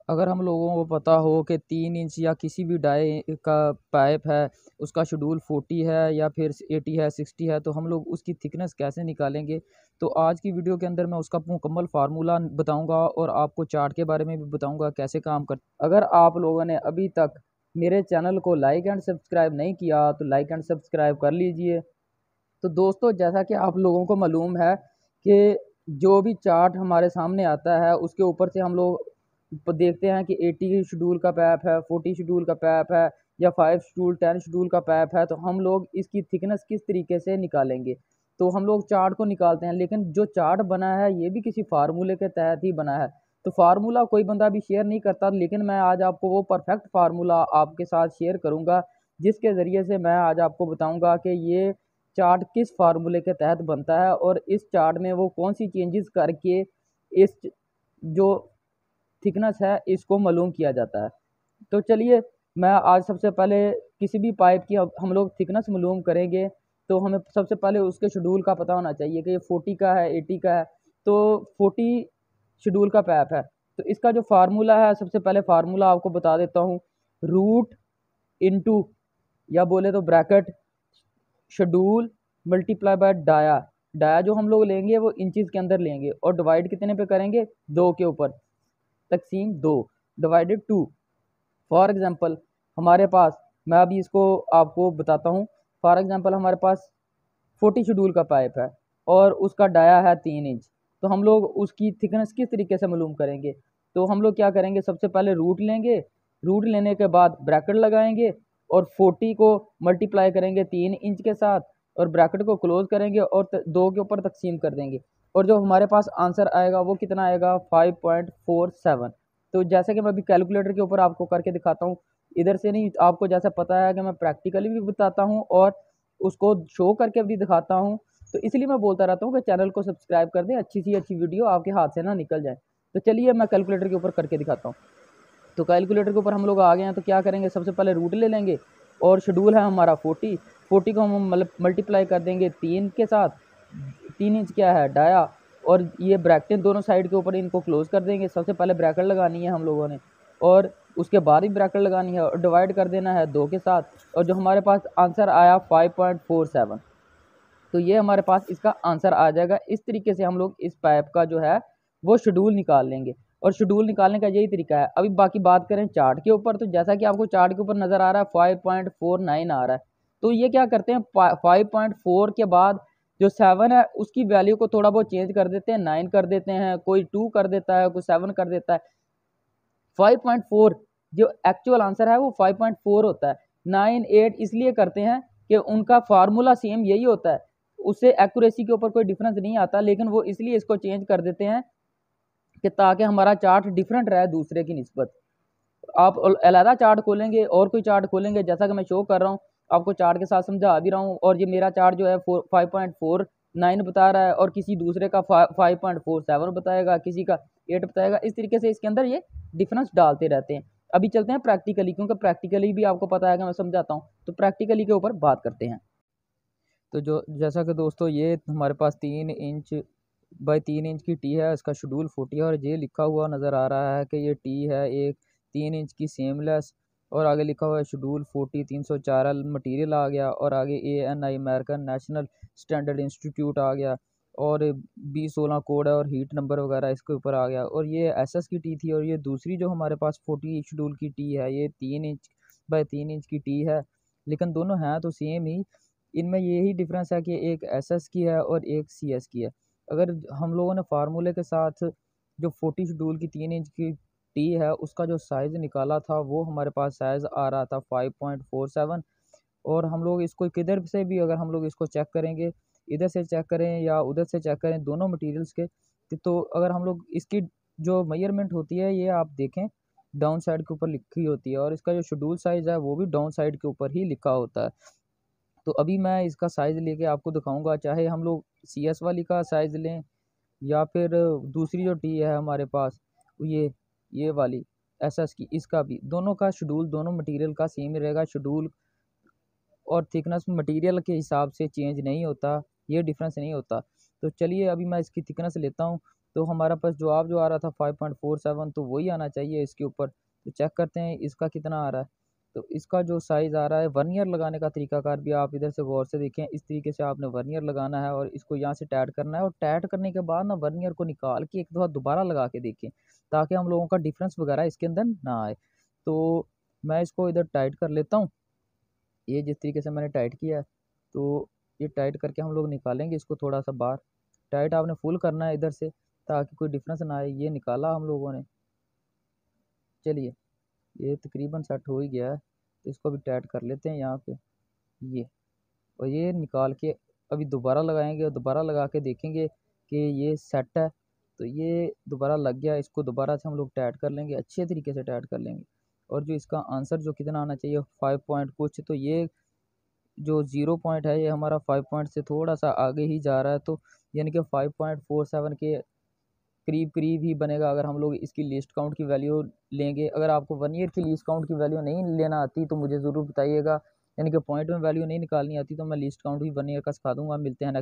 अगर हम लोगों को पता हो कि 3 इंच या किसी भी डाई का पाइप है, उसका शेड्यूल 40 है या फिर 80 है, 60 है, तो हम लोग उसकी थिकनेस कैसे निकालेंगे। तो आज की वीडियो के अंदर मैं उसका मुकम्मल फार्मूला बताऊंगा और आपको चार्ट के बारे में भी बताऊंगा कैसे काम कर। अगर आप लोगों ने अभी तक मेरे चैनल को लाइक एंड सब्सक्राइब नहीं किया तो लाइक एंड सब्सक्राइब कर लीजिए। तो दोस्तों, जैसा कि आप लोगों को मालूम है कि जो भी चार्ट हमारे सामने आता है उसके ऊपर से हम लोग देखते हैं कि 80 शेड्यूल का पैप है, 40 शेड्यूल का पैप है या 5 शेड्यूल, 10 शेड्यूल का पैप है। तो हम लोग इसकी थिकनेस किस तरीके से निकालेंगे, तो हम लोग चार्ट को निकालते हैं। लेकिन जो चार्ट बना है ये भी किसी फार्मूले के तहत ही बना है। तो फार्मूला कोई बंदा भी शेयर नहीं करता, लेकिन मैं आज आपको वो परफेक्ट फार्मूला आपके साथ शेयर करूंगा जिसके ज़रिए से मैं आज आपको बताऊंगा कि ये चार्ट किस फार्मूले के तहत बनता है और इस चार्ट में वो कौन सी चेंजेस करके इस जो थिकनेस है इसको मालूम किया जाता है। तो चलिए, मैं आज सबसे पहले किसी भी पाइप की हम लोग थिकनेस मालूम करेंगे तो हमें सबसे पहले उसके शेड्यूल का पता होना चाहिए कि ये 40 का है, 80 का है। तो 40 शेड्यूल का पैप है, तो इसका जो फार्मूला है, सबसे पहले फार्मूला आपको बता देता हूँ। रूट इनटू या बोले तो bracket schedule multiply by dia. Dia जो हम लोग लेंगे वो इंचेस के अंदर लेंगे और डिवाइड कितने पे करेंगे, 2 के ऊपर, तकसीम 2 डिवाइडेड 2। फॉर एग्जांपल हमारे पास, मैं अभी इसको आपको बताता हूँ। फॉर एग्जांपल हमारे पास 40 शेड्यूल का पाइप है और उसका डाया है 3 इंच। तो हम लोग उसकी थिकनेस किस तरीके से मालूम करेंगे। तो हम लोग क्या करेंगे, सबसे पहले रूट लेंगे, रूट लेने के बाद ब्रैकेट लगाएंगे और 40 को मल्टीप्लाई करेंगे 3 इंच के साथ और ब्रैकेट को क्लोज करेंगे और 2 के ऊपर तकसीम कर देंगे। और जो हमारे पास आंसर आएगा वो कितना आएगा, 5.47। तो जैसे कि मैं अभी कैलकुलेटर के ऊपर आपको करके दिखाता हूँ, इधर से नहीं, आपको जैसा पता है कि मैं प्रैक्टिकली भी बताता हूँ और उसको शो करके भी दिखाता हूँ। तो इसलिए मैं बोलता रहता हूँ कि चैनल को सब्सक्राइब कर दें, अच्छी सी अच्छी वीडियो आपके हाथ से ना निकल जाए। तो चलिए मैं कैलकुलेटर के ऊपर करके दिखाता हूँ। तो कैलकुलेटर के ऊपर हम लोग आ गए हैं, तो क्या करेंगे, सबसे पहले रूट ले लेंगे और शेड्यूल है हमारा 40 को हम मल्टीप्लाई कर देंगे 3 के साथ। 3 इंच क्या है, डाया, और ये ब्रैकेट दोनों साइड के ऊपर इनको क्लोज कर देंगे। सबसे पहले ब्रैकेट लगानी है हम लोगों ने और उसके बाद ही ब्रैकेट लगानी है और डिवाइड कर देना है 2 के साथ। और जो हमारे पास आंसर आया 5.47, तो ये हमारे पास इसका आंसर आ जाएगा। इस तरीके से हम लोग इस पाइप का जो है वो शेड्यूल निकाल लेंगे और शेड्यूल निकालने का यही तरीका है। अभी बाकी बात करें चार्ट के ऊपर, तो जैसा कि आपको चार्ट के ऊपर नज़र आ रहा है 5.49 आ रहा है। तो ये क्या करते हैं, 5.4 के बाद जो 7 है उसकी वैल्यू को थोड़ा बहुत चेंज कर देते हैं, 9 कर देते हैं, कोई 2 कर देता है, कोई 7 कर देता है। 5.4 जो एक्चुअल आंसर है वो 5.4 होता है। 9, 8 इसलिए करते हैं कि उनका फार्मूला सेम यही होता है, उससे एक्यूरेसी के ऊपर कोई डिफरेंस नहीं आता, लेकिन वो इसलिए इसको चेंज कर देते हैं कि ताकि हमारा चार्ट डिफरेंट रहे दूसरे की निस्बत। आप अलहदा चार्ट खोलेंगे और कोई चार्ट खोलेंगे, जैसा कि मैं शो कर रहा हूँ, आपको चार्ट के साथ समझा भी रहा हूँ, और ये मेरा चार्ट जो है 5.49 बता रहा है और किसी दूसरे का 5.47 बताएगा, किसी का 8 बताएगा। इस तरीके से इसके अंदर ये डिफरेंस डालते रहते हैं। अभी चलते हैं प्रैक्टिकली, क्योंकि प्रैक्टिकली भी आपको पता है कि मैं समझाता हूँ, तो प्रैक्टिकली के ऊपर बात करते हैं। तो जो जैसा कि दोस्तों, ये हमारे पास 3 इंच बाई 3 इंच की टी है, इसका शेड्यूल 40 है और ये लिखा हुआ नज़र आ रहा है कि ये टी है एक 3 इंच की सेमलेस, और आगे लिखा हुआ है शेड्यूल 40 304 एल मटीरियल आ गया, और आगे ANI American National Standard Institute आ गया, और B16 कोड है और हीट नंबर वगैरह इसके ऊपर आ गया। और ये SS की टी थी, और ये दूसरी जो हमारे पास 40 शेड्यूल की टी है ये 3 इंच बाई 3 इंच की टी है, लेकिन दोनों हैं तो सेम ही। इनमें यही डिफरेंस है कि एक SS की है और एक CS की है। अगर हम लोगों ने फार्मूले के साथ जो 40 शेड्यूल की 3 इंच की टी है उसका जो साइज़ निकाला था वो हमारे पास साइज़ आ रहा था 5.47। और हम लोग इसको किधर से भी अगर हम लोग इसको चेक करेंगे, इधर से चेक करें या उधर से चेक करें, दोनों मटेरियल्स के, तो अगर हम लोग इसकी जो मेजरमेंट होती है ये आप देखें डाउन साइड के ऊपर लिखी होती है, और इसका जो शेड्यूल साइज़ है वो भी डाउन साइड के ऊपर ही लिखा होता है। तो अभी मैं इसका साइज़ लेके आपको दिखाऊंगा, चाहे हम लोग CS वाली का साइज़ लें या फिर दूसरी जो टी है हमारे पास ये वाली SS की, इसका भी दोनों का शेड्यूल दोनों मटेरियल का सेम ही रहेगा। शेड्यूल और थिकनेस मटेरियल के हिसाब से चेंज नहीं होता, ये डिफरेंस नहीं होता। तो चलिए अभी मैं इसकी थिकनेस लेता हूँ तो हमारा पास जवाब जो आ रहा था 5.47, तो वही आना चाहिए इसके ऊपर। तो चेक करते हैं इसका कितना आ रहा है। तो इसका जो साइज़ आ रहा है, वर्नियर लगाने का तरीकाकार भी आप इधर से गौर से देखें। इस तरीके से आपने वर्नियर लगाना है और इसको यहाँ से टाइट करना है, और टाइट करने के बाद ना वर्नियर को निकाल के एक दफ़ा दोबारा लगा के देखें, ताकि हम लोगों का डिफरेंस वगैरह इसके अंदर ना आए। तो मैं इसको इधर टाइट कर लेता हूँ। ये जिस तरीके से मैंने टाइट किया है, तो ये टाइट करके हम लोग निकालेंगे इसको थोड़ा सा बाहर। टाइट आपने फुल करना है इधर से, ताकि कोई डिफरेंस ना आए। ये निकाला हम लोगों ने। चलिए, ये तकरीबन सेट हो ही गया है, तो इसको भी टाइट कर लेते हैं यहाँ पे, ये। और ये निकाल के अभी दोबारा लगाएंगे और दोबारा लगा के देखेंगे कि ये सेट है। तो ये दोबारा लग गया, इसको दोबारा से हम लोग टाइट कर लेंगे, अच्छे तरीके से टाइट कर लेंगे। और जो इसका आंसर जो कितना आना चाहिए 5 पॉइंट कुछ, तो ये जो 0 पॉइंट है ये हमारा 5 पॉइंट से थोड़ा सा आगे ही जा रहा है। तो यानी कि 5.47 के करीब करीब ही बनेगा अगर हम लोग इसकी लीस्ट काउंट की वैल्यू लेंगे। अगर आपको 1 ईयर की लीस्ट काउंट की वैल्यू नहीं लेना आती तो मुझे ज़रूर बताइएगा, यानी कि पॉइंट में वैल्यू नहीं निकालनी आती तो मैं लीस्ट काउंट भी 1 ईयर का सिखा दूंगा। मिलते हैं नेक्स्ट